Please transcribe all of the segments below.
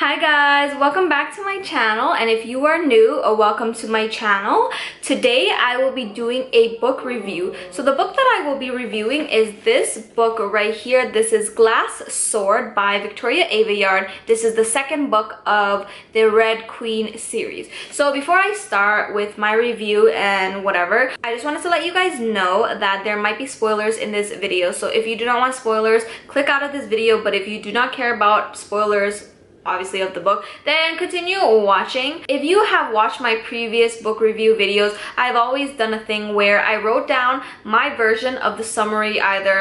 Hi guys, welcome back to my channel, and if you are new, welcome to my channel. Today I will be doing a book review. So the book that I will be reviewing is this book right here. This is Glass Sword by Victoria Aveyard. This is the second book of the Red Queen series. So before I start with my review and whatever, I just wanted to let you guys know that there might be spoilers in this video. So if you do not want spoilers, click out of this video, but if you do not care about spoilers obviously of the book, then continue watching. If you have watched my previous book review videos, I've always done a thing where I wrote down my version of the summary, either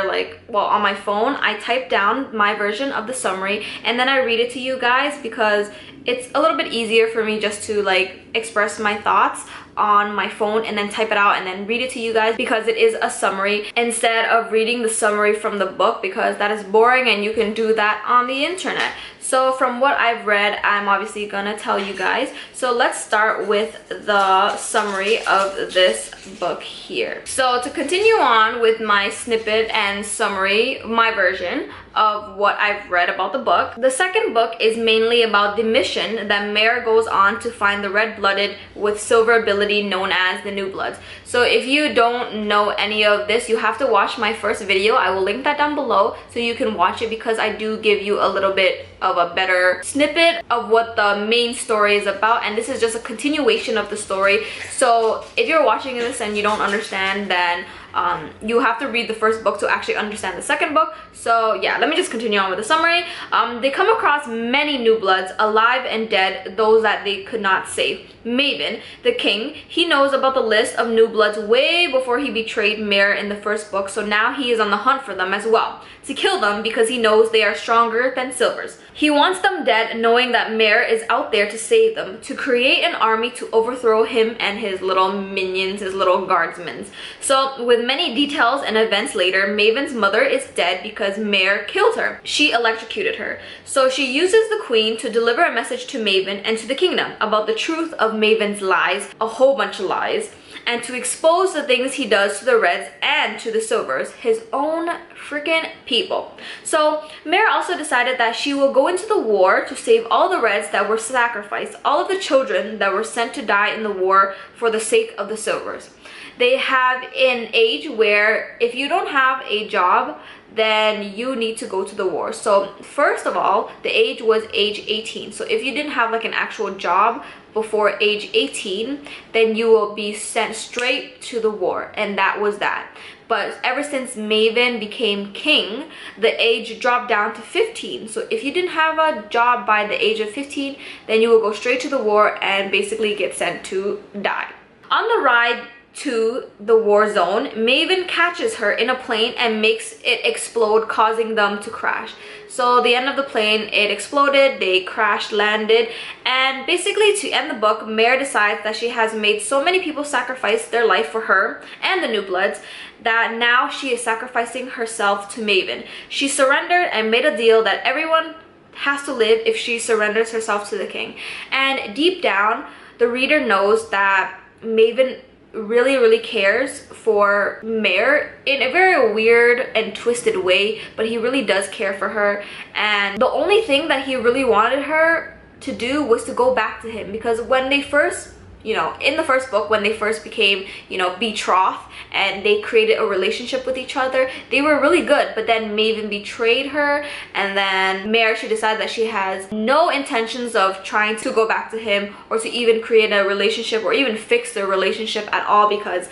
on my phone. I type down my version of the summary and then I read it to you guys because it's a little bit easier for me just to express my thoughts on my phone and then type it out and then read it to you guys, because it is a summary instead of reading the summary from the book, because that is boring and you can do that on the internet. So from what I've read, I'm obviously gonna tell you guys. So let's start with the summary of this book here. So to continue on with my snippet and summary, my version of what I've read about the book, the second book is mainly about the mission that Mare goes on to find the red-blooded with silver ability known as the New Bloods. So if you don't know any of this, you have to watch my first video. I will link that down below so you can watch it, because I do give you a little bit of a better snippet of what the main story is about, and this is just a continuation of the story. So if you're watching this and you don't understand, then you have to read the first book to actually understand the second book. So yeah, let me just continue on with the summary. They come across many new bloods, alive and dead, those that they could not save. Maven, the king, he knows about the list of new bloods way before he betrayed Mare in the first book, so now he is on the hunt for them as well, to kill them because he knows they are stronger than silvers. He wants them dead, knowing that Mare is out there to save them, to create an army to overthrow him and his little minions, his little guardsmen. So with many details and events later, Maven's mother is dead because Mare killed her. She electrocuted her. So she uses the queen to deliver a message to Maven and to the kingdom about the truth of Maven's lies, a whole bunch of lies, and to expose the things he does to the Reds and to the Silvers, his own freaking people. So Mare also decided that she will go into the war to save all the Reds that were sacrificed, all of the children that were sent to die in the war for the sake of the Silvers. They have an age where if you don't have a job, then you need to go to the war. So first of all, the age was age 18. So if you didn't have an actual job before age 18, then you will be sent straight to the war, and that was that. But ever since Maven became king, the age dropped down to 15. So if you didn't have a job by the age of 15, then you will go straight to the war and basically get sent to die. On the ride to the war zone, Maven catches her in a plane and makes it explode, causing them to crash. So the end of the plane, it exploded, they crashed, landed, and basically to end the book, Mare decides that she has made so many people sacrifice their life for her and the New Bloods that now she is sacrificing herself to Maven. She surrendered and made a deal that everyone has to live if she surrenders herself to the king. And deep down, the reader knows that Maven really cares for Mare in a very weird and twisted way, but he really does care for her, and the only thing that he really wanted her to do was to go back to him, because when they first, in the first book, when they first became, betrothed and they created a relationship with each other, they were really good. But then Maven betrayed her, and then Mare, she decided that she has no intentions of trying to go back to him or to even create a relationship or even fix their relationship at all, because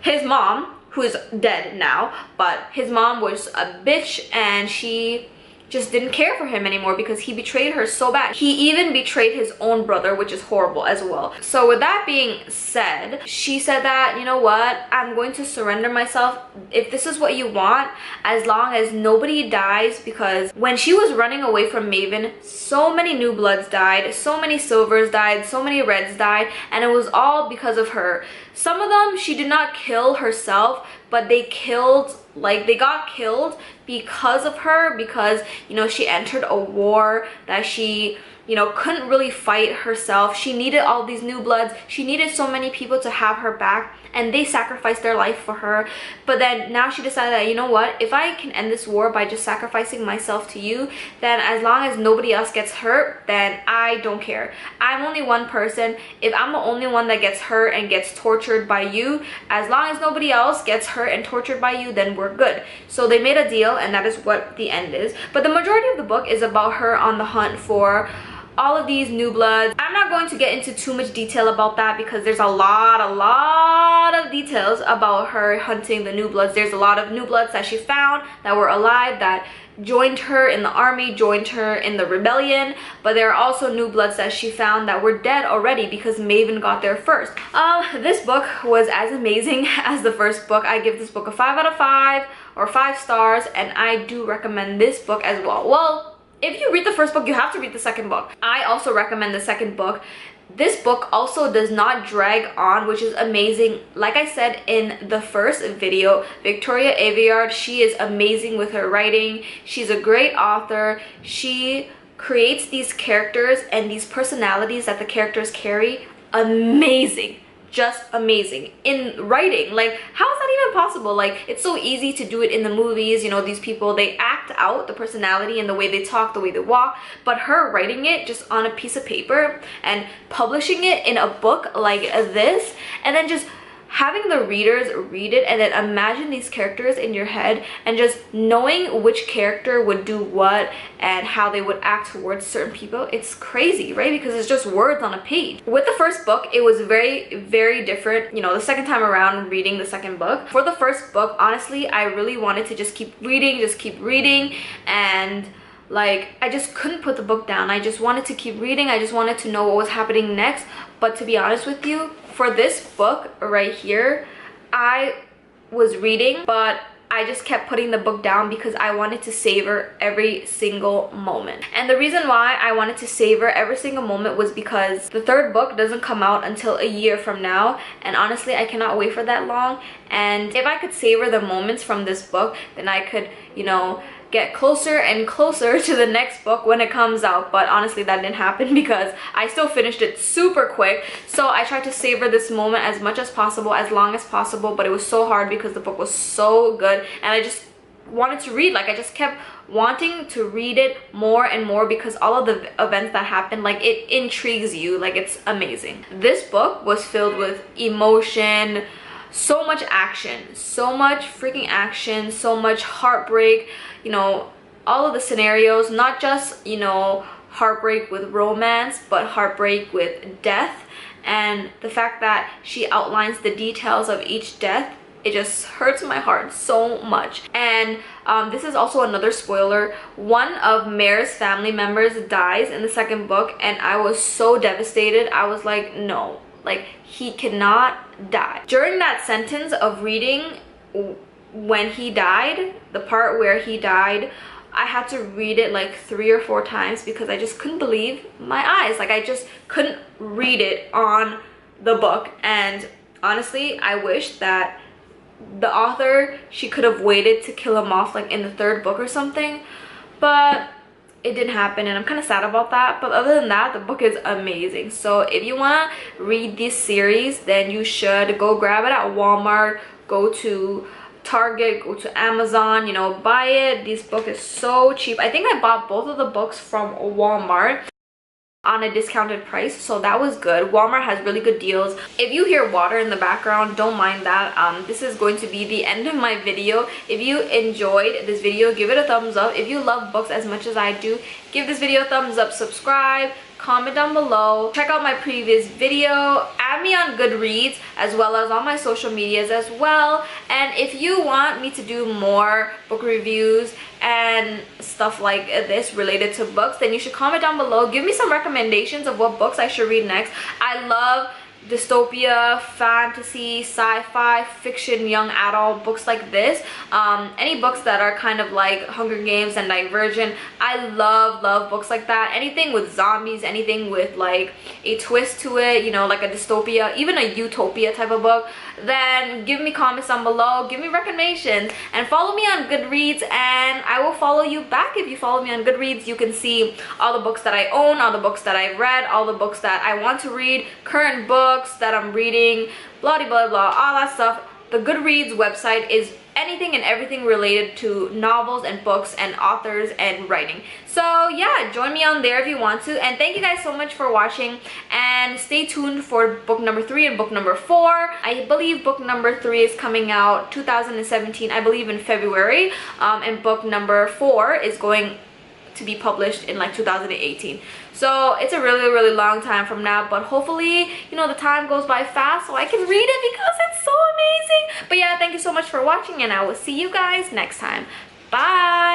his mom, who is dead now, but his mom was a bitch and she just didn't care for him anymore because he betrayed her so bad. He even betrayed his own brother, which is horrible as well. So with that being said, she said that, you know what, I'm going to surrender myself if this is what you want, as long as nobody dies, because when she was running away from Maven, so many New Bloods died, so many Silvers died, so many Reds died, and it was all because of her. Some of them she did not kill herself, but they got killed because of her, because, you know, she entered a war that she, you know, couldn't really fight herself. She needed all these new bloods. She needed so many people to have her back, and they sacrificed their life for her. But then now she decided that, you know what, if I can end this war by just sacrificing myself to you, then as long as nobody else gets hurt, then I don't care. I'm only one person. If I'm the only one that gets hurt and gets tortured by you, as long as nobody else gets hurt and tortured by you, then we're good. So they made a deal, and that is what the end is. But the majority of the book is about her on the hunt for all of these new bloods. I'm not going to get into too much detail about that because there's a lot of details about her hunting the new bloods. There's a lot of new bloods that she found that were alive, that joined her in the army, joined her in the rebellion, but there are also new bloods that she found that were dead already because Maven got there first. This book was as amazing as the first book. I give this book a 5 out of 5 or 5 stars, and I do recommend this book as well. Well, if you read the first book, you have to read the second book. I also recommend the second book. This book also does not drag on, which is amazing. Like I said in the first video, Victoria Aveyard, she is amazing with her writing. She's a great author. She creates these characters and these personalities that the characters carry. Amazing. Just amazing in writing. Like, how is that even possible? Like, it's so easy to do it in the movies. You know, these people, they act out the personality and the way they talk, the way they walk, but her writing it just on a piece of paper and publishing it in a book like this, and then just having the readers read it and then imagine these characters in your head and just knowing which character would do what and how they would act towards certain people. It's crazy, right? Because it's just words on a page. With the first book, it was very different. You know, the second time around reading the second book. For the first book, honestly, I really wanted to just keep reading, and like, I just couldn't put the book down. I just wanted to keep reading. I just wanted to know what was happening next. But to be honest with you, for this book right here, I was reading, but I just kept putting the book down because I wanted to savor every single moment. And the reason why I wanted to savor every single moment was because the third book doesn't come out until a year from now, and honestly, I cannot wait for that long. And if I could savor the moments from this book, then I could, you know, get closer and closer to the next book when it comes out. But honestly, that didn't happen because I still finished it super quick. So I tried to savor this moment as much as possible, as long as possible, but it was so hard because the book was so good and I just wanted to read. Like, I just kept wanting to read it more and more because all of the events that happened, like, it intrigues you. Like, it's amazing. This book was filled with emotion, so much action, so much freaking action, so much heartbreak, you know, all of the scenarios, not just, you know, heartbreak with romance, but heartbreak with death. And the fact that she outlines the details of each death, it just hurts my heart so much. And this is also another spoiler. One of Mare's family members dies in the second book, and I was so devastated. I was like, no, like, he cannot die. During that sentence of reading when he died, the part where he died, I had to read it like 3 or 4 times because I just couldn't believe my eyes. Like, I just couldn't read it on the book. And honestly, I wish that the author, she could have waited to kill him off like in the third book or something, but it didn't happen, and I'm kind of sad about that. But other than that, the book is amazing. So if you want to read this series, then you should go grab it at Walmart, go to Target, go to Amazon, you know, buy it. This book is so cheap. I think I bought both of the books from Walmart on a discounted price, so that was good. Walmart has really good deals. If you hear water in the background, don't mind that. This is going to be the end of my video. If you enjoyed this video, give it a thumbs up. If you love books as much as I do, give this video a thumbs up, subscribe, comment down below, check out my previous video, add me on Goodreads as well as on my social medias as well. And if you want me to do more book reviews and stuff like this related to books, then you should comment down below. Give me some recommendations of what books I should read next. I love dystopia, fantasy, sci-fi, fiction, young adult, books like this, any books that are kind of like Hunger Games and Divergent. I love books like that. Anything with zombies, anything with like a twist to it, you know, like a dystopia, even a utopia type of book, then give me comments down below, give me recommendations, and follow me on Goodreads, and I will follow you back. If you follow me on Goodreads, you can see all the books that I own, all the books that I've read, all the books that I want to read, current books that I'm reading, blah blah blah, all that stuff. The Goodreads website is anything and everything related to novels and books and authors and writing. So yeah, join me on there if you want to, and thank you guys so much for watching, and stay tuned for book number 3 and book number 4. I believe book number 3 is coming out 2017, I believe in February, and book number 4 is going to be published in like 2018. So it's a really long time from now, but hopefully, you know, the time goes by fast so I can read it because it's so amazing. But yeah, thank you so much for watching, and I will see you guys next time. Bye.